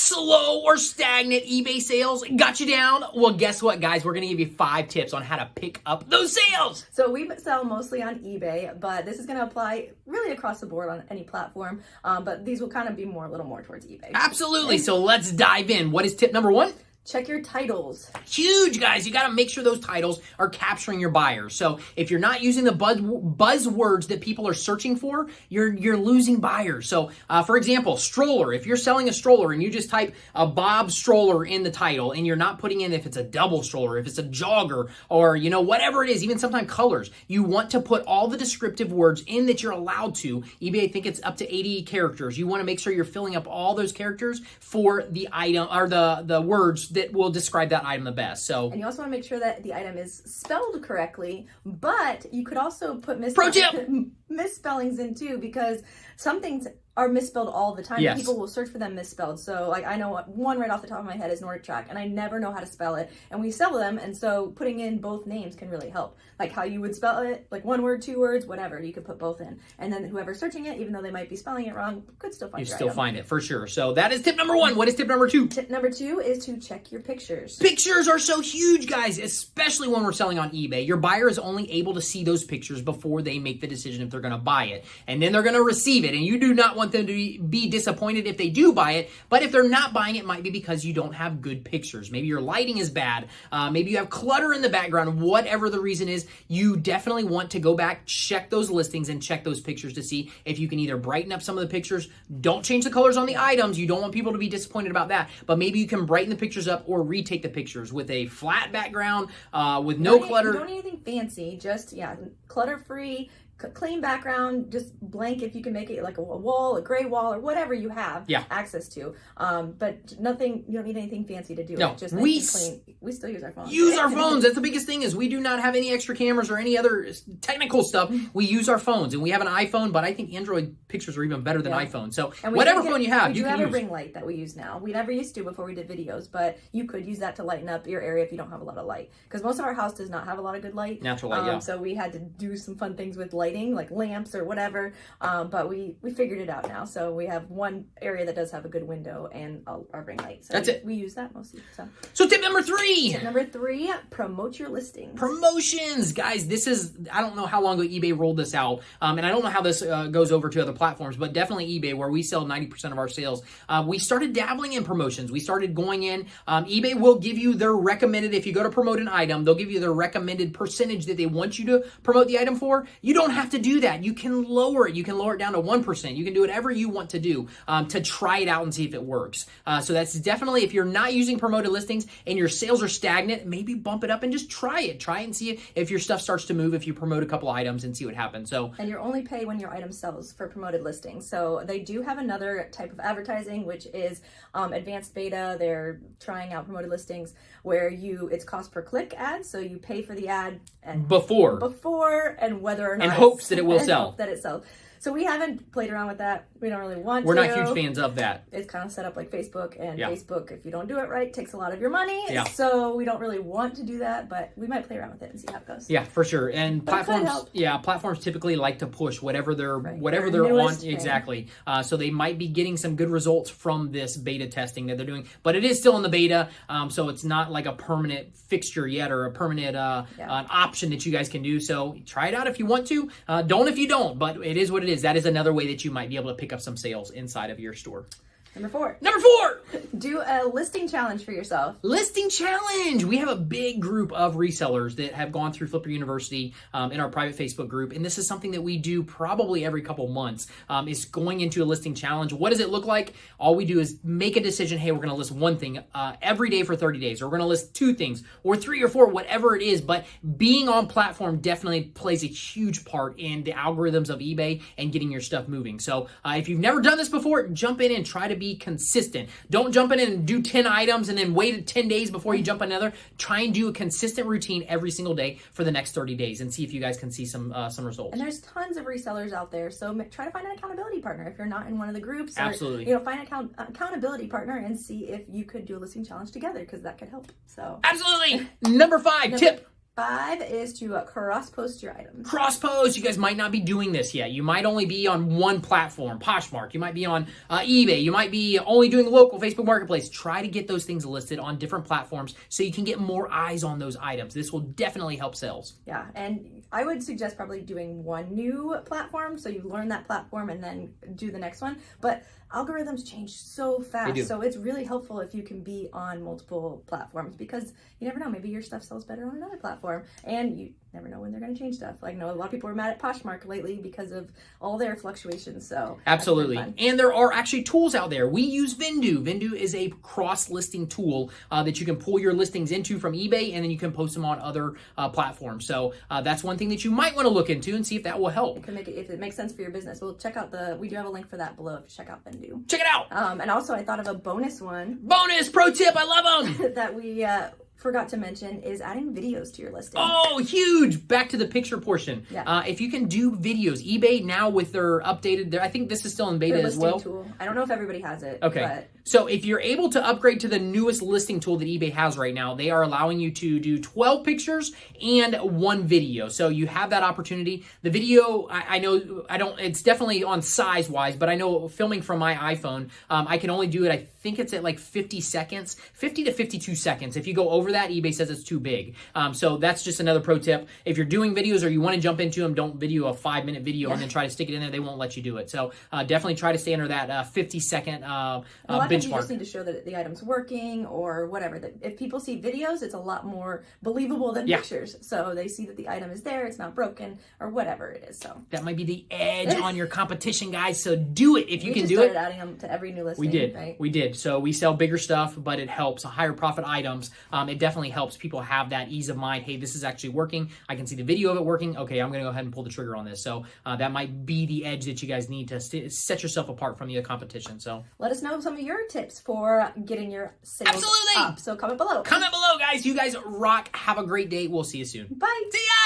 Slow or stagnant eBay sales got you down? Well, guess what, guys? We're going to give you 5 tips on how to pick up those sales. So we sell mostly on eBay, but this is going to apply really across the board on any platform. But these will kind of be a little more towards eBay. Absolutely. So let's dive in. What is tip number 1? Check your titles. Huge, guys. You got to make sure those titles are capturing your buyers. So if you're not using the buzzwords that people are searching for, you're losing buyers. So for example, stroller. If you're selling a stroller and you just type a Bob stroller in the title and you're not putting in if it's a double stroller, if it's a jogger, or whatever it is, even sometimes colors, you want to put all the descriptive words in that you're allowed to. eBay, I think it's up to 80 characters. You want to make sure you're filling up all those characters for the item or the words that will describe that item the best. So, and you also want to make sure that the item is spelled correctly, but you could also put misspellings in too, because some things are misspelled all the time. Yes. People will search for them misspelled. So like I know one right off the top of my head is Nordic Track, and I never know how to spell it. And we sell them, and so putting in both names can really help. Like how you would spell it, like 1 word, 2 words, whatever, you could put both in. And then whoever's searching it, even though they might be spelling it wrong, could still find it. You still find it for sure. So that is tip number 1. What is tip number 2? Tip number 2 is to check your pictures. Pictures are so huge, guys, especially when we're selling on eBay. Your buyer is only able to see those pictures before they make the decision if they're going to buy it. And then they're going to receive it. And you do not want them to be disappointed if they do buy it. But if they're not buying it, might be because you don't have good pictures. Maybe your lighting is bad. Maybe you have clutter in the background. Whatever the reason is, you definitely want to go back, check those listings, and check those pictures to see if you can either brighten up some of the pictures. Don't change the colors on the items. You don't want people to be disappointed about that. But maybe you can brighten the pictures up or retake the pictures with a flat background, with no clutter. You don't need anything fancy. Just, clutter-free, clean background, just blank if you can make it like a wall, a gray wall, or whatever you have access to. But nothing, you don't need anything fancy to do it. Just nice and clean. We still use our phones. Use our phones. That's the biggest thing, is we do not have any extra cameras or any other technical stuff. We use our phones, and we have an iPhone, but I think Android pictures are even better than iPhone. So whatever phone you have, you can use. We do have a ring light that we use now. We never used to before we did videos, but you could use that to lighten up your area if you don't have a lot of light. Because most of our house does not have a lot of good light. Natural light, So we had to do some fun things with lighting, like lamps or whatever. But we figured it out now. So we have one area that does have a good window and our ring light. So that's it. We use that mostly. So tip number 3. Tip number 3, promote your listings. Promotions. Guys, this is, I don't know how long ago eBay rolled this out. And I don't know how this goes over to other platforms, but definitely eBay, where we sell 90% of our sales. We started dabbling in promotions. We started going in. eBay will give you their recommended, if you go to promote an item, they'll give you their recommended percentage that they want you to promote the item for. You don't have to do that. You can lower it. You can lower it down to 1%. You can do whatever you want to do to try it out and see if it works. So that's definitely, if you're not using promoted listings and your sales are stagnant, maybe bump it up and just try it. Try it and see if your stuff starts to move, if you promote a couple items, and see what happens. And you're only pay when your item sells for promoted listings. So they do have another type of advertising, which is advanced beta. They're trying out promoted listings where it's cost per click ads. So you pay for the ad and before and whether or not, and hopes that it will sell. That it sells. So we haven't played around with that. We don't really want to. We're not huge fans of that. It's kind of set up like Facebook, and Facebook, if you don't do it right, takes a lot of your money. So we don't really want to do that, but we might play around with it and see how it goes. Yeah, for sure. And platforms typically like to push whatever they're on. Thing. Exactly. So they might be getting some good results from this beta testing that they're doing, but it is still in the beta. So it's not like a permanent fixture yet, or a permanent an option that you guys can do. So try it out if you want to. Don't if you don't, but it is what it is. That is another way that you might be able to pick up some sales inside of your store. Number 4. Do a listing challenge for yourself. Listing challenge. We have a big group of resellers that have gone through Flipper University in our private Facebook group. And this is something that we do probably every couple months, is going into a listing challenge. What does it look like? All we do is make a decision. Hey, we're going to list one thing every day for 30 days. Or we're going to list 2 things or 3 or 4, whatever it is. But being on platform definitely plays a huge part in the algorithms of eBay and getting your stuff moving. So if you've never done this before, jump in and try to be consistent. Don't jump in and do 10 items and then wait 10 days before you jump another. Try and do a consistent routine every single day for the next 30 days and see if you guys can see some results. And there's tons of resellers out there, so try to find an accountability partner if you're not in one of the groups. Absolutely. Or, find an accountability partner and see if you could do a listing challenge together, because that could help. So absolutely. Number 5 tip. 5 is to cross-post your items. Cross-post, you guys might not be doing this yet. You might only be on one platform, Poshmark. You might be on eBay. You might be only doing local Facebook Marketplace. Try to get those things listed on different platforms so you can get more eyes on those items. This will definitely help sales. Yeah, and I would suggest probably doing one new platform so you learn that platform and then do the next one. But algorithms change so fast, so it's really helpful if you can be on multiple platforms, because you never know, maybe your stuff sells better on another platform, and you never know when they're going to change stuff. Like, I know a lot of people are mad at Poshmark lately because of all their fluctuations. So absolutely. And there are actually tools out there. We use Vendoo. Vendoo is a cross-listing tool that you can pull your listings into from eBay, and then you can post them on other platforms. So that's one thing that you might want to look into and see if that will help. It can make it, if it makes sense for your business. We'll check out we do have a link for that below if you check out Vendoo. Check it out. And also, I thought of a bonus one. Bonus pro tip. I love them. that we forgot to mention is adding videos to your listing. Oh, huge. Back to the picture portion. Yeah. If you can do videos, eBay now with their updated, I think this is still in beta as well. Tool. I don't know if everybody has it. Okay. But so if you're able to upgrade to the newest listing tool that eBay has right now, they are allowing you to do 12 pictures and 1 video. So you have that opportunity. The video, I know, it's definitely on size wise, but I know filming from my iPhone, I can only do it, I think it's at like 50 seconds, 50 to 52 seconds. If you go over that, eBay says it's too big. So that's just another pro tip. If you're doing videos or you want to jump into them, don't video a 5-minute video and then try to stick it in there. They won't let you do it. So definitely try to stay under that 50-second benchmark. You just need to show that the item's working or whatever. If people see videos, it's a lot more believable than pictures. So they see that the item is there, it's not broken, or whatever it is. So that might be the edge on your competition, guys. So do it if you can do it. We started adding them to every new listing. We did. Right? We did. So we sell bigger stuff, but it helps. Higher profit items. It definitely helps people have that ease of mind. Hey, this is actually working. I can see the video of it working. Okay, I'm going to go ahead and pull the trigger on this. So that might be the edge that you guys need to set yourself apart from the competition. So let us know some of your tips for getting your sales up. So comment below. Comment below, guys. You guys rock. Have a great day. We'll see you soon. Bye. See ya.